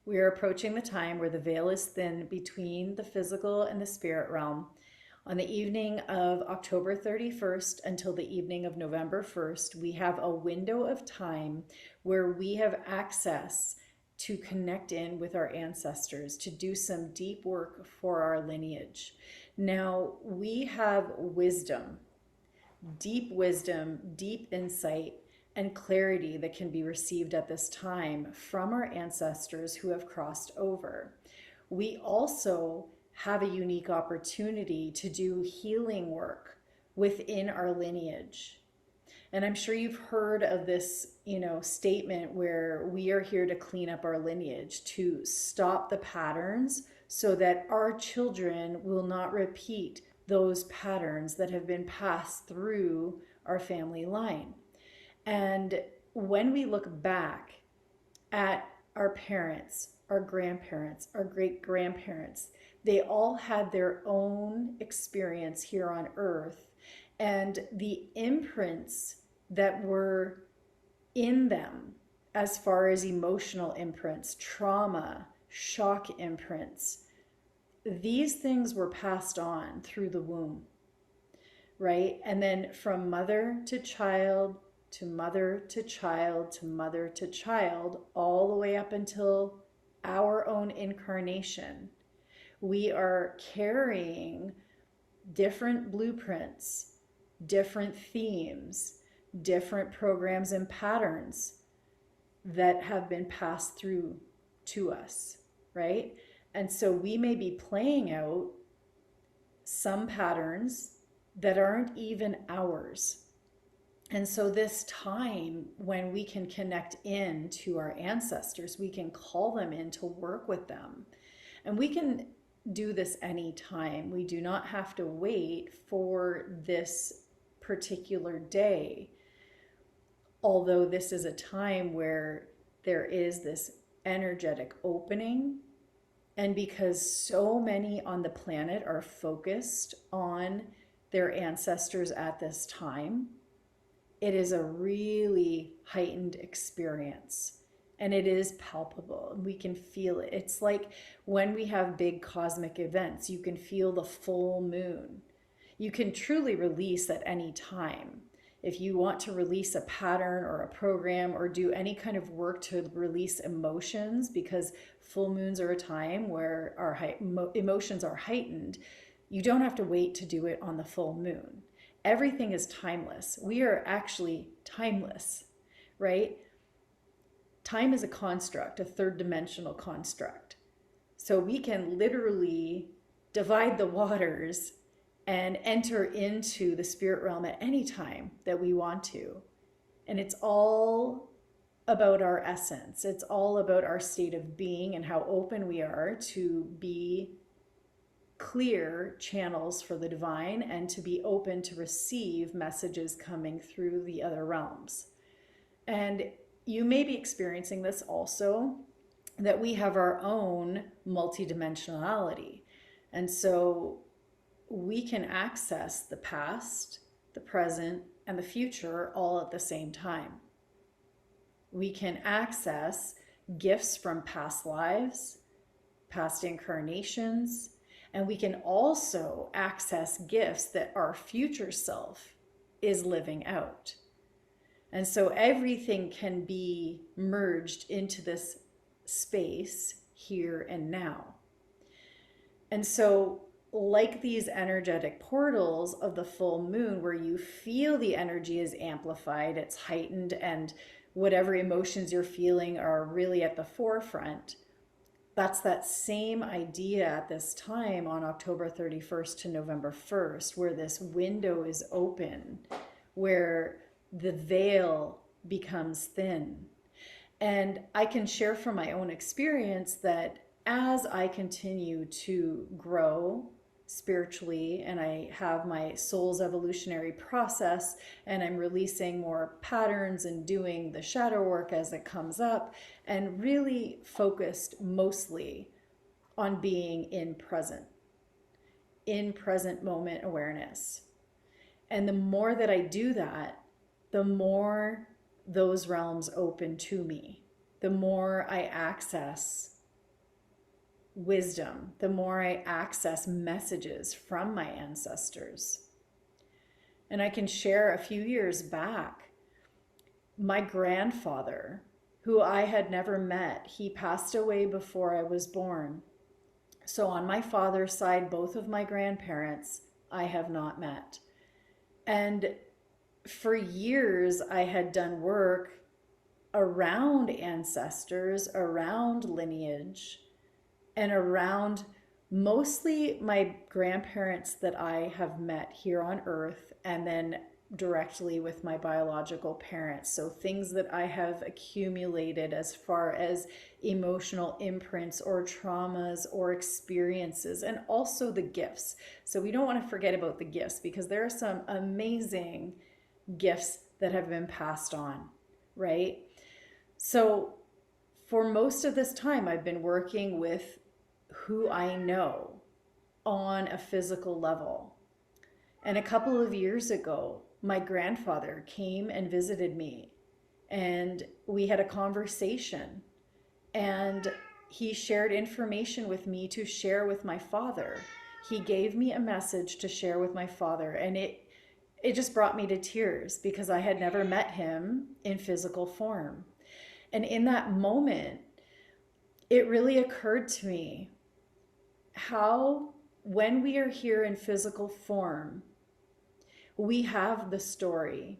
We are approaching the time where the veil is thin between the physical and the spirit realm. On the evening of October 31st until the evening of November 1st, we have a window of time where we have access to connect in with our ancestors, to do some deep work for our lineage. Now, we have wisdom, deep insight, and clarity that can be received at this time from our ancestors who have crossed over. We also have a unique opportunity to do healing work within our lineage. And I'm sure you've heard of this, statement where we are here to clean up our lineage, to stop the patterns so that our children will not repeat those patterns that have been passed through our family line. And when we look back at our parents, our grandparents, our great grandparents, they all had their own experience here on earth, and the imprints that were in them, as far as emotional imprints, trauma, shock imprints, these things were passed on through the womb, right? And then from mother to child to mother to child to mother to child, all the way up until our own incarnation, we are carrying different blueprints, different themes, different programs and patterns that have been passed through to us, right? And so we may be playing out some patterns that aren't even ours. And so this time when we can connect in to our ancestors, we can call them in to work with them. And we can do this anytime. We do not have to wait for this particular day. Although this is a time where there is this energetic opening, and because so many on the planet are focused on their ancestors at this time, it is a really heightened experience. And it is palpable, and we can feel it. It's like when we have big cosmic events, you can feel the full moon. You can truly release at any time. If you want to release a pattern or a program or do any kind of work to release emotions, because full moons are a time where our emotions are heightened, you don't have to wait to do it on the full moon. Everything is timeless. We are actually timeless, right? Time is a construct, a third dimensional construct. So we can literally divide the waters and enter into the spirit realm at any time that we want to. And it's all about our essence. It's all about our state of being and how open we are to be clear channels for the divine and to be open to receive messages coming through the other realms. And you may be experiencing this also, that we have our own multidimensionality. And so we can access the past, the present, and the future all at the same time. We can access gifts from past lives, past incarnations, and we can also access gifts that our future self is living out. And so everything can be merged into this space here and now. And so, like these energetic portals of the full moon, where you feel the energy is amplified, it's heightened, and whatever emotions you're feeling are really at the forefront, that's that same idea at this time on October 31st to November 1st, where this window is open, where the veil becomes thin. And I can share from my own experience that as I continue to grow spiritually and I have my soul's evolutionary process and I'm releasing more patterns and doing the shadow work as it comes up, and really focused mostly on being in present moment awareness. And the more that I do that, the more those realms open to me, the more I access wisdom, the more I access messages from my ancestors. And I can share a few years back, my grandfather, who I had never met, he passed away before I was born. So on my father's side, both of my grandparents, I have not met. And for years, I had done work around ancestors, around lineage, and around mostly my grandparents that I have met here on earth, and then directly with my biological parents. So things that I have accumulated as far as emotional imprints or traumas or experiences, and also the gifts. So we don't want to forget about the gifts, because there are some amazing gifts that have been passed on, right? So for most of this time, I've been working with who I know on a physical level. And a couple of years ago, my grandfather came and visited me, and we had a conversation, and he shared information with me to share with my father. He gave me a message to share with my father, and it just brought me to tears, because I had never met him in physical form. And in that moment, it really occurred to me how, when we are here in physical form, we have the story.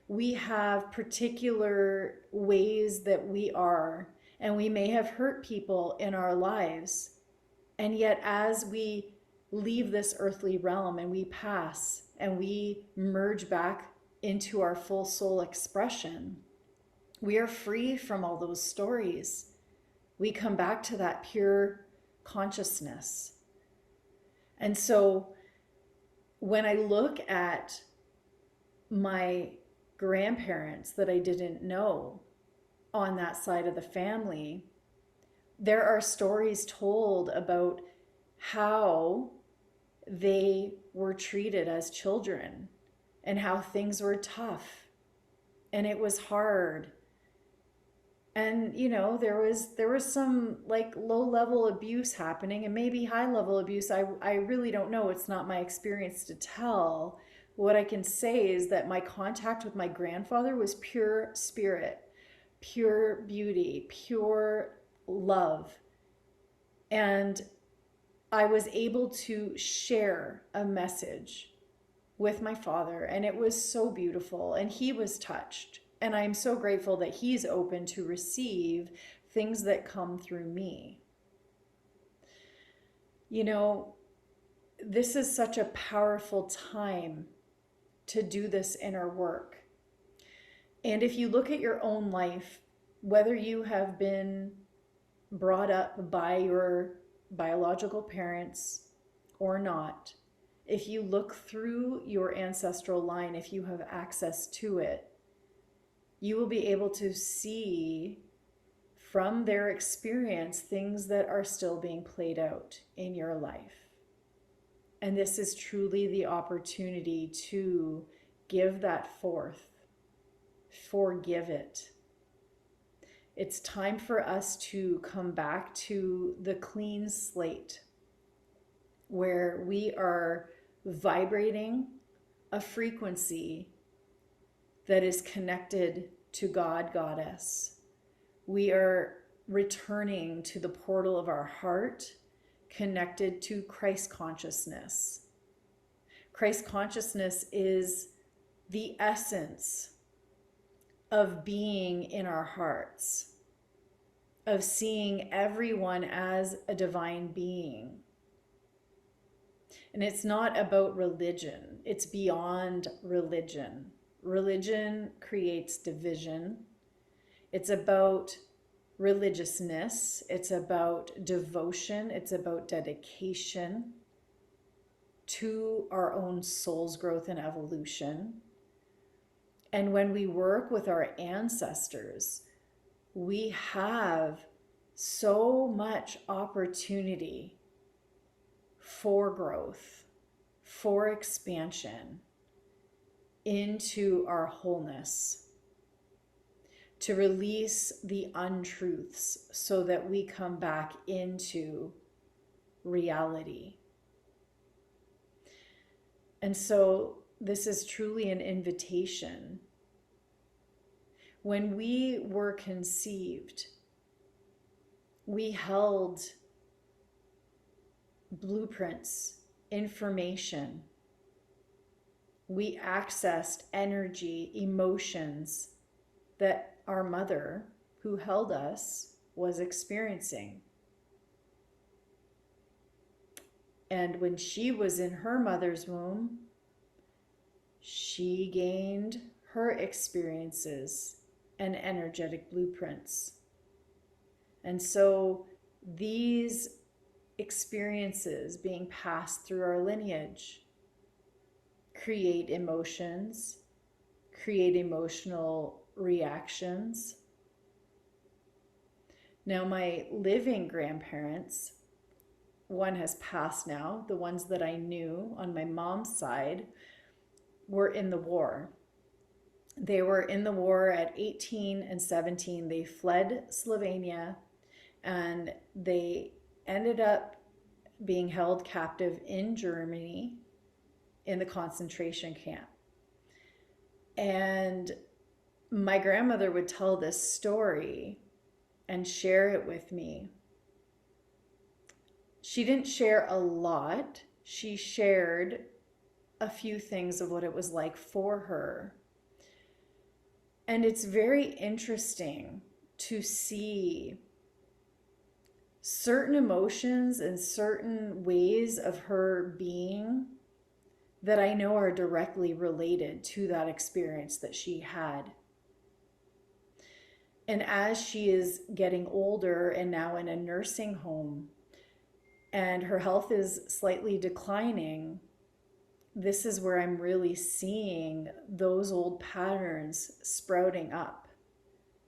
We have particular ways that we are, and we may have hurt people in our lives. And yet, as we leave this earthly realm and we pass and we merge back into our full soul expression, we are free from all those stories. We come back to that pure consciousness. And so when I look at my grandparents that I didn't know on that side of the family, there are stories told about how they were treated as children and how things were tough and it was hard. And there was some like low level abuse happening, and maybe high level abuse. I really don't know. It's not my experience to tell. What I can say is that my contact with my grandfather was pure spirit, pure beauty, pure love. And I was able to share a message with my father, and it was so beautiful, and he was touched. And I'm so grateful that he's open to receive things that come through me. This is such a powerful time to do this inner work. And if you look at your own life, whether you have been brought up by your biological parents or not, if you look through your ancestral line, if you have access to it, you will be able to see from their experience things that are still being played out in your life. And this is truly the opportunity to give that forth. Forgive it. It's time for us to come back to the clean slate, where we are vibrating a frequency that is connected to God, Goddess. We are returning to the portal of our heart, connected to Christ consciousness. Christ consciousness is the essence of being in our hearts, of seeing everyone as a divine being. And it's not about religion. It's beyond religion. Religion creates division. It's about religiousness. It's about devotion. It's about dedication to our own soul's growth and evolution. And when we work with our ancestors, we have so much opportunity for growth, for expansion into our wholeness, to release the untruths so that we come back into reality. And so this is truly an invitation. When we were conceived, we held blueprints, information. We accessed energy, emotions that our mother, who held us, was experiencing. And when she was in her mother's womb, she gained her experiences and energetic blueprints. And so these experiences being passed through our lineage create emotions, create emotional reactions. Now, my living grandparents, one has passed now, the ones that I knew on my mom's side were in the war. They were in the war at 18 and 17. They fled Slovenia and they ended up being held captive in Germany in the concentration camp. And my grandmother would tell this story and share it with me. She didn't share a lot. She shared a few things of what it was like for her. And it's very interesting to see certain emotions and certain ways of her being that I know are directly related to that experience that she had. And as she is getting older and now in a nursing home, and her health is slightly declining, this is where I'm really seeing those old patterns sprouting up.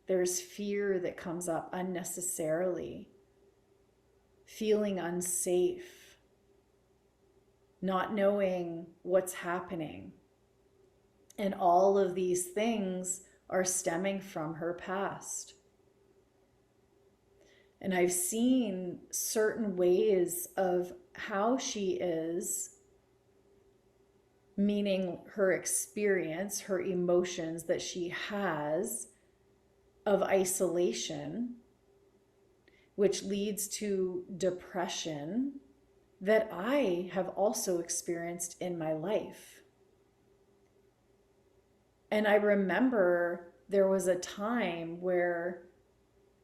There's fear that comes up unnecessarily, feeling unsafe, not knowing what's happening. And all of these things are stemming from her past. And I've seen certain ways of how she is, meaning her experience, her emotions that she has of isolation, which leads to depression, that I have also experienced in my life. And I remember there was a time where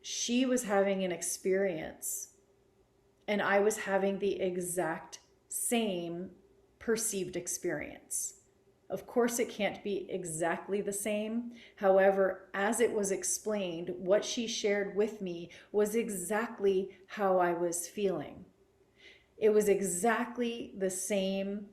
she was having an experience and I was having the exact same perceived experience. Of course, it can't be exactly the same. However, as it was explained, what she shared with me was exactly how I was feeling. It was exactly the same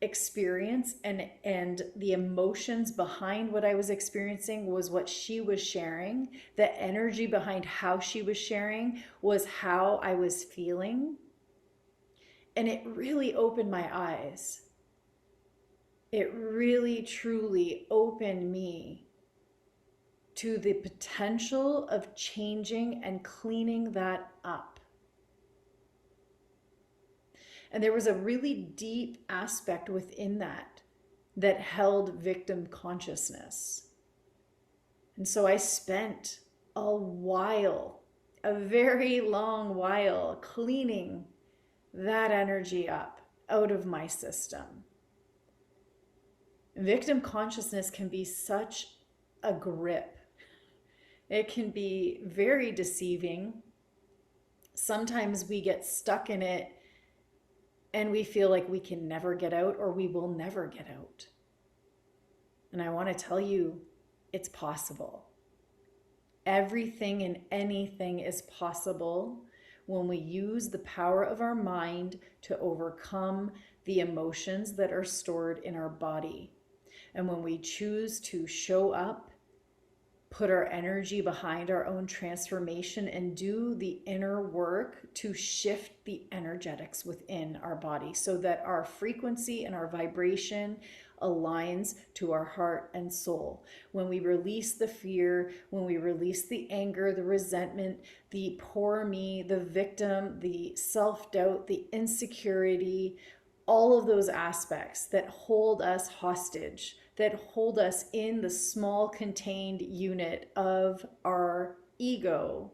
experience, and the emotions behind what I was experiencing was what she was sharing. The energy behind how she was sharing was how I was feeling. And it really opened my eyes. It really, truly opened me to the potential of changing and cleaning that up. And there was a really deep aspect within that held victim consciousness. And so I spent a while, a very long while, cleaning that energy up out of my system. Victim consciousness can be such a grip. It can be very deceiving. Sometimes we get stuck in it and we feel like we can never get out, or we will never get out. And I want to tell you, it's possible. Everything and anything is possible when we use the power of our mind to overcome the emotions that are stored in our body. And when we choose to show up, put our energy behind our own transformation, and do the inner work to shift the energetics within our body so that our frequency and our vibration aligns to our heart and soul. When we release the fear, when we release the anger, the resentment, the poor me, the victim, the self-doubt, the insecurity, all of those aspects that hold us hostage, that hold us in the small contained unit of our ego,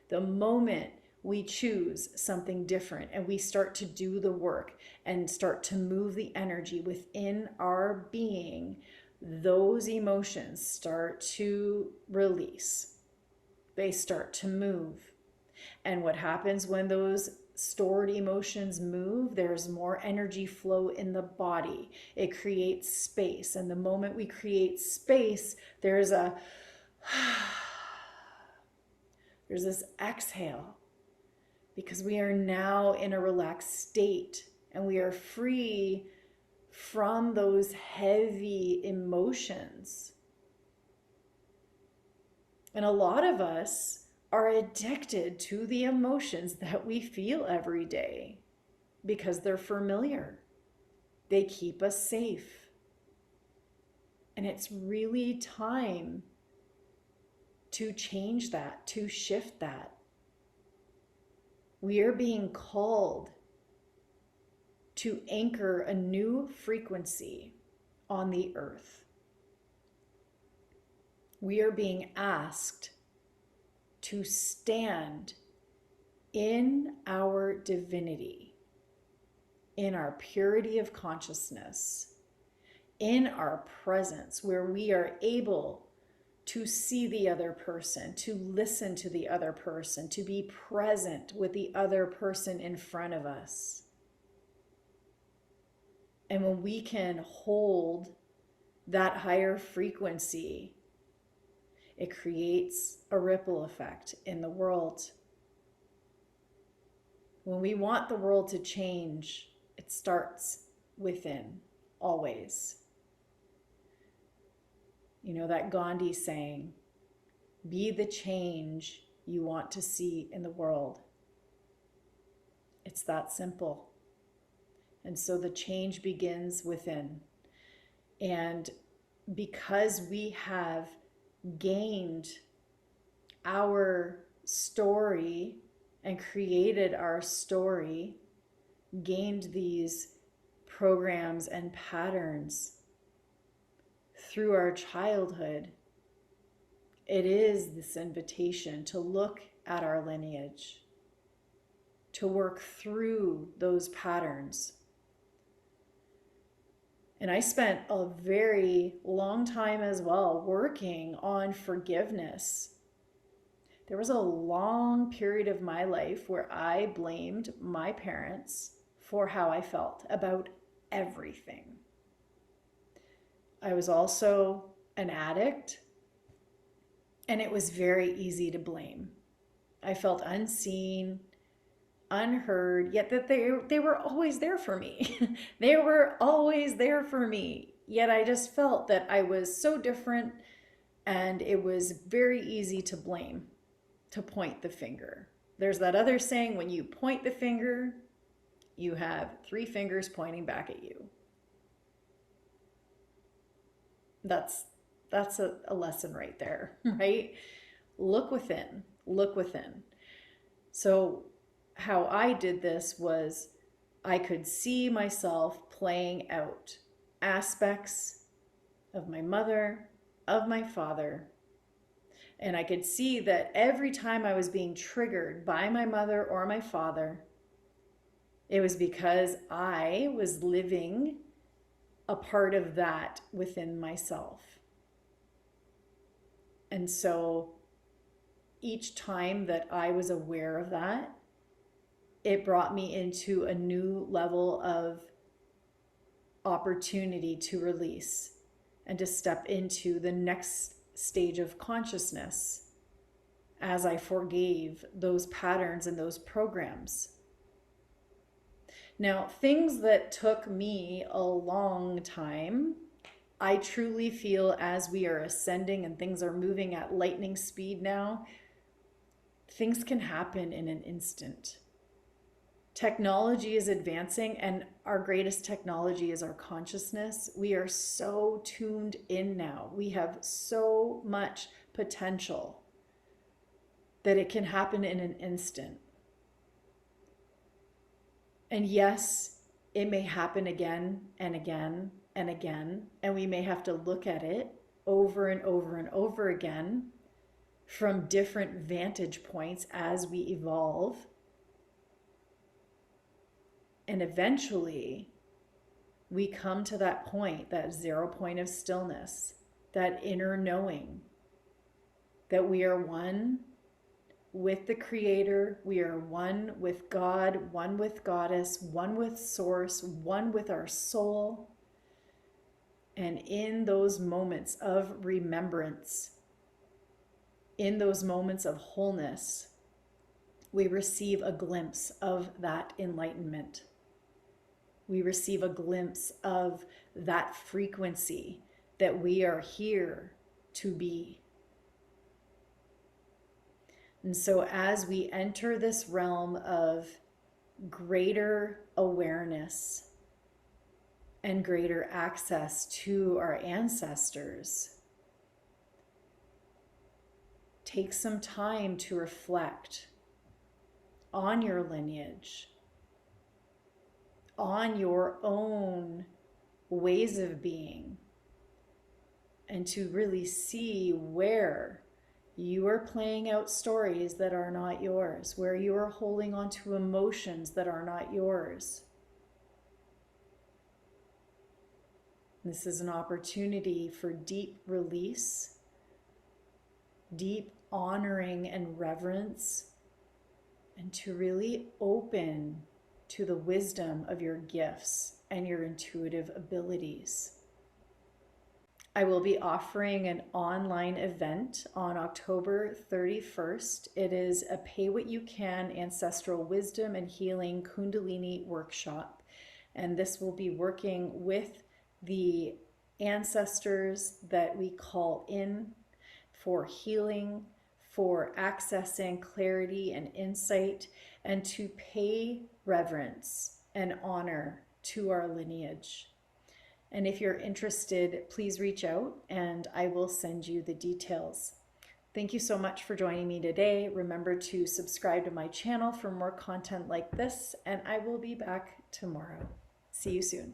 the moment we choose something different and we start to do the work and start to move the energy within our being, those emotions start to release. They start to move. And what happens when those stored emotions move? There's more energy flow in the body. It creates space. And the moment we create space, there's this exhale, because we are now in a relaxed state and we are free from those heavy emotions. And a lot of us are addicted to the emotions that we feel every day because they're familiar. They keep us safe. And it's really time to change that, to shift that. We are being called to anchor a new frequency on the earth. We are being asked to stand in our divinity, in our purity of consciousness, in our presence, where we are able to see the other person, to listen to the other person, to be present with the other person in front of us. And when we can hold that higher frequency, it creates a ripple effect in the world. When we want the world to change, it starts within, always. You know that Gandhi saying, be the change you want to see in the world. It's that simple. And so the change begins within. And because we have gained our story and created our story, gained these programs and patterns through our childhood, it is this invitation to look at our lineage, to work through those patterns. And I spent a very long time as well working on forgiveness. There was a long period of my life where I blamed my parents for how I felt about everything. I was also an addict, and it was very easy to blame. I felt unseen, unheard, yet that they were always there for me. They were always there for me. Yet I just felt that I was so different, and it was very easy to blame, to point the finger. There's that other saying, when you point the finger, you have 3 fingers pointing back at you. That's a lesson right there, right? Look within, look within. So how I did this was I could see myself playing out aspects of my mother, of my father, and I could see that every time I was being triggered by my mother or my father, it was because I was living a part of that within myself. And so each time that I was aware of that, it brought me into a new level of opportunity to release and to step into the next stage of consciousness as I forgave those patterns and those programs. Now, things that took me a long time, I truly feel as we are ascending and things are moving at lightning speed now, things can happen in an instant. Technology is advancing, and our greatest technology is our consciousness. We are so tuned in now. We have so much potential that it can happen in an instant. And yes, it may happen again and again and again, and we may have to look at it over and over and over again from different vantage points as we evolve. And eventually, we come to that point, that 0 point of stillness, that inner knowing that we are one with the Creator, we are one with God, one with Goddess, one with Source, one with our soul. And in those moments of remembrance, in those moments of wholeness, we receive a glimpse of that enlightenment. We receive a glimpse of that frequency that we are here to be. And so as we enter this realm of greater awareness and greater access to our ancestors, take some time to reflect on your lineage, on your own ways of being, and to really see where you are playing out stories that are not yours, where you are holding on to emotions that are not yours. This is an opportunity for deep release, deep honoring and reverence, and to really open to the wisdom of your gifts and your intuitive abilities. I will be offering an online event on October 31st. It is a pay what you can ancestral wisdom and healing kundalini workshop. And this will be working with the ancestors that we call in for healing, for accessing clarity and insight, and to pay reverence and honor to our lineage. And if you're interested, please reach out and I will send you the details. Thank you so much for joining me today. Remember to subscribe to my channel for more content like this, and I will be back tomorrow. See you soon.